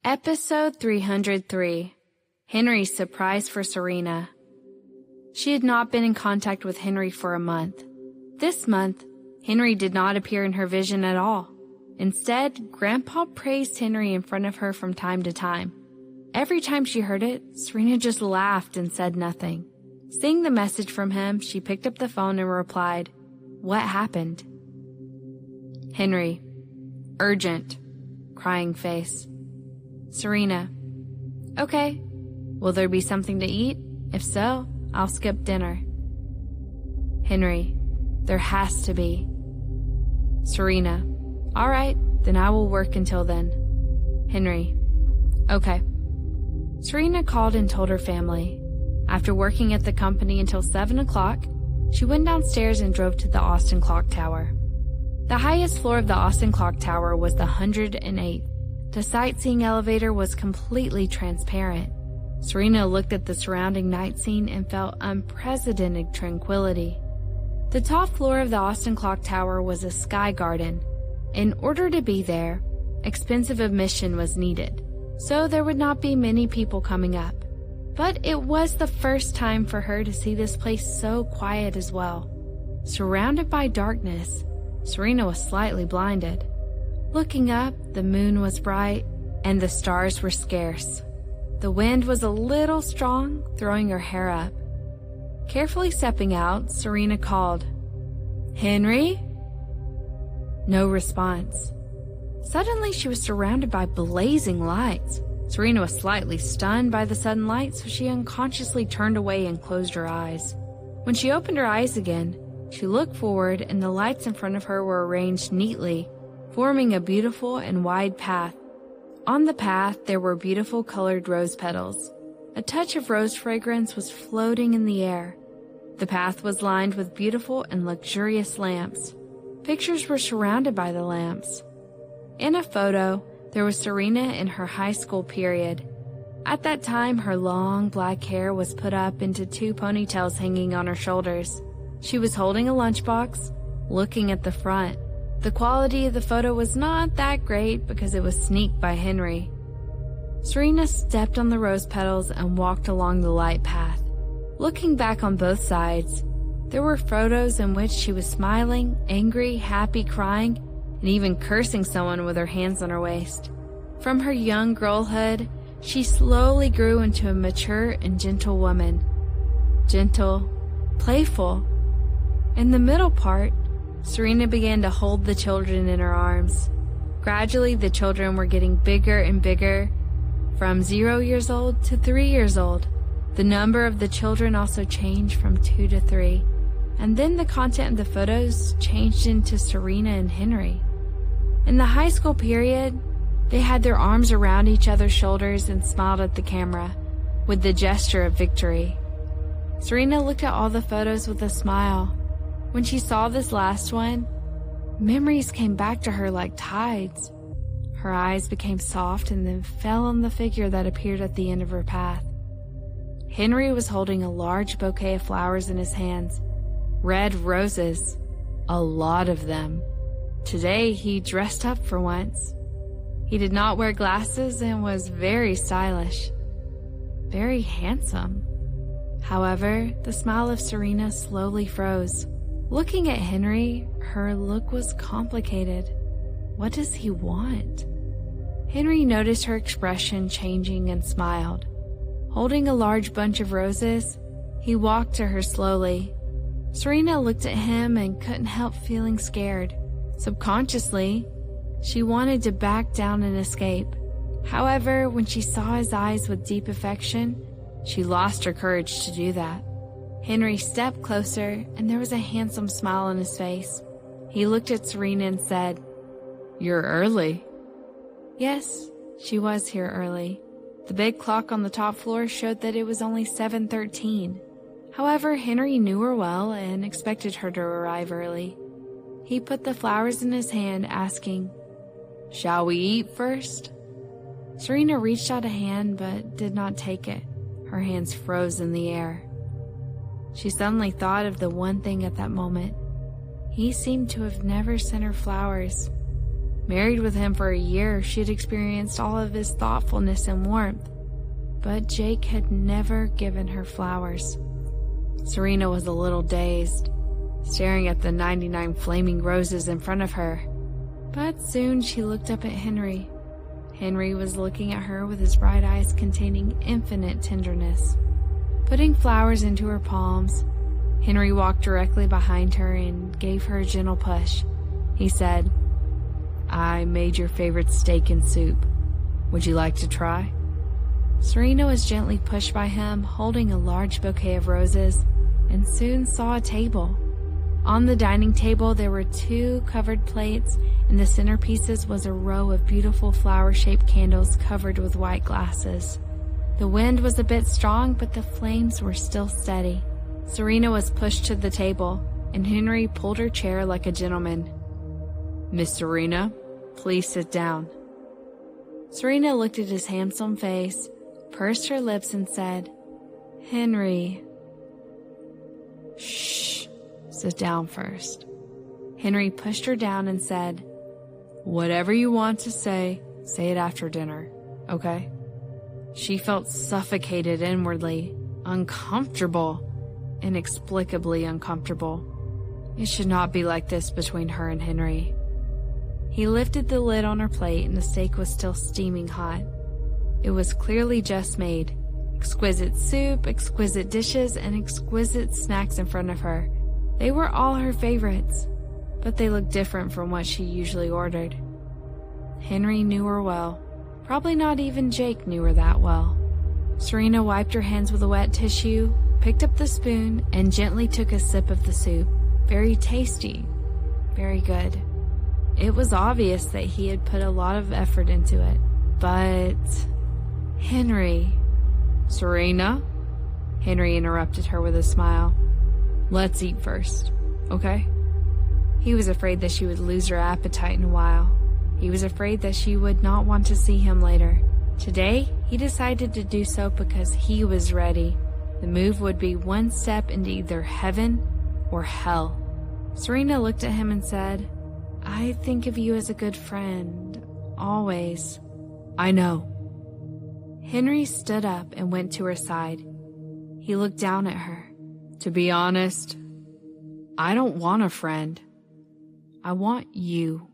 Episode 303. Henry's surprise for Serena. She had not been in contact with Henry for a month. This month, Henry did not appear in her vision at all. Instead, Grandpa praised Henry in front of her from time to time. Every time she heard it, Serena just laughed and said nothing. Seeing the message from him, she picked up the phone and replied, "What happened?" Henry. Urgent. Crying face. Serena. Okay. Will there be something to eat? If so, I'll skip dinner. Henry. There has to be. Serena. All right, then I will work until then. Henry. Okay. Serena called and told her family. After working at the company until 7 o'clock, she went downstairs and drove to the Austin Clock Tower. The highest floor of the Austin Clock Tower was the 108th. The sightseeing elevator was completely transparent. Serena looked at the surrounding night scene and felt unprecedented tranquility. The top floor of the Austin Clock Tower was a sky garden. In order to be there, expensive admission was needed, so there would not be many people coming up. But it was the first time for her to see this place so quiet as well. Surrounded by darkness, Serena was slightly blinded. Looking up, the moon was bright, and the stars were scarce. The wind was a little strong, throwing her hair up. Carefully stepping out, Serena called, "Henry?" No response. Suddenly, she was surrounded by blazing lights. Serena was slightly stunned by the sudden light, so she unconsciously turned away and closed her eyes. When she opened her eyes again, she looked forward, and the lights in front of her were arranged neatly, forming a beautiful and wide path. On the path, there were beautiful colored rose petals. A touch of rose fragrance was floating in the air. The path was lined with beautiful and luxurious lamps. Pictures were surrounded by the lamps. In a photo, there was Serena in her high school period. At that time, her long black hair was put up into 2 ponytails hanging on her shoulders. She was holding a lunchbox, looking at the front. The quality of the photo was not that great because it was sneaked by Henry. Serena stepped on the rose petals and walked along the light path. Looking back on both sides, there were photos in which she was smiling, angry, happy, crying, and even cursing someone with her hands on her waist. From her young girlhood, she slowly grew into a mature and gentle woman. Gentle, playful. In the middle part, Serena began to hold the children in her arms. Gradually, the children were getting bigger and bigger, from 0 years old to 3 years old. The number of the children also changed from 2 to 3, and then the content of the photos changed into Serena and Henry. In the high school period, they had their arms around each other's shoulders and smiled at the camera with the gesture of victory. Serena looked at all the photos with a smile. When she saw this last one, memories came back to her like tides. Her eyes became soft and then fell on the figure that appeared at the end of her path. Henry was holding a large bouquet of flowers in his hands. Red roses. A lot of them. Today, he dressed up for once. He did not wear glasses and was very stylish. Very handsome. However, the smile of Serena slowly froze. Looking at Henry, her look was complicated. What does he want? Henry noticed her expression changing and smiled. Holding a large bunch of roses, he walked to her slowly. Serena looked at him and couldn't help feeling scared. Subconsciously, she wanted to back down and escape. However, when she saw his eyes with deep affection, she lost her courage to do that. Henry stepped closer, and there was a handsome smile on his face. He looked at Serena and said, "You're early." Yes, she was here early. The big clock on the top floor showed that it was only 7:13. However, Henry knew her well and expected her to arrive early. He put the flowers in his hand, asking, "Shall we eat first?" Serena reached out a hand but did not take it. Her hands froze in the air. She suddenly thought of the one thing at that moment. He seemed to have never sent her flowers. Married with him for a year, she had experienced all of his thoughtfulness and warmth, but Jake had never given her flowers. Serena was a little dazed, staring at the 99 flaming roses in front of her. But soon she looked up at Henry. Henry was looking at her with his bright eyes containing infinite tenderness. Putting flowers into her palms, Henry walked directly behind her and gave her a gentle push. He said, "I made your favorite steak and soup. Would you like to try?" Serena was gently pushed by him, holding a large bouquet of roses, and soon saw a table. On the dining table there were 2 covered plates, and the centerpieces was a row of beautiful flower-shaped candles covered with white glasses. The wind was a bit strong, but the flames were still steady. Serena was pushed to the table, and Henry pulled her chair like a gentleman. "Miss Serena, please sit down." Serena looked at his handsome face, pursed her lips, and said, "Henry." "Shh, sit down first." Henry pushed her down and said, "Whatever you want to say it after dinner, okay?" She felt suffocated inwardly, uncomfortable, inexplicably uncomfortable. It should not be like this between her and Henry. He lifted the lid on her plate, and the steak was still steaming hot. It was clearly just made. Exquisite soup, exquisite dishes, and exquisite snacks in front of her. They were all her favorites, but they looked different from what she usually ordered. Henry knew her well. Probably not even Jake knew her that well. Serena wiped her hands with a wet tissue, picked up the spoon, and gently took a sip of the soup. Very tasty. Very good. It was obvious that he had put a lot of effort into it. But Henry... "Serena?" Henry interrupted her with a smile. "Let's eat first, okay?" He was afraid that she would lose her appetite in a while. He was afraid that she would not want to see him later. Today, he decided to do so because he was ready. The move would be one step into either heaven or hell. Serena looked at him and said, "I think of you as a good friend, always." "I know." Henry stood up and went to her side. He looked down at her. "To be honest, I don't want a friend. I want you."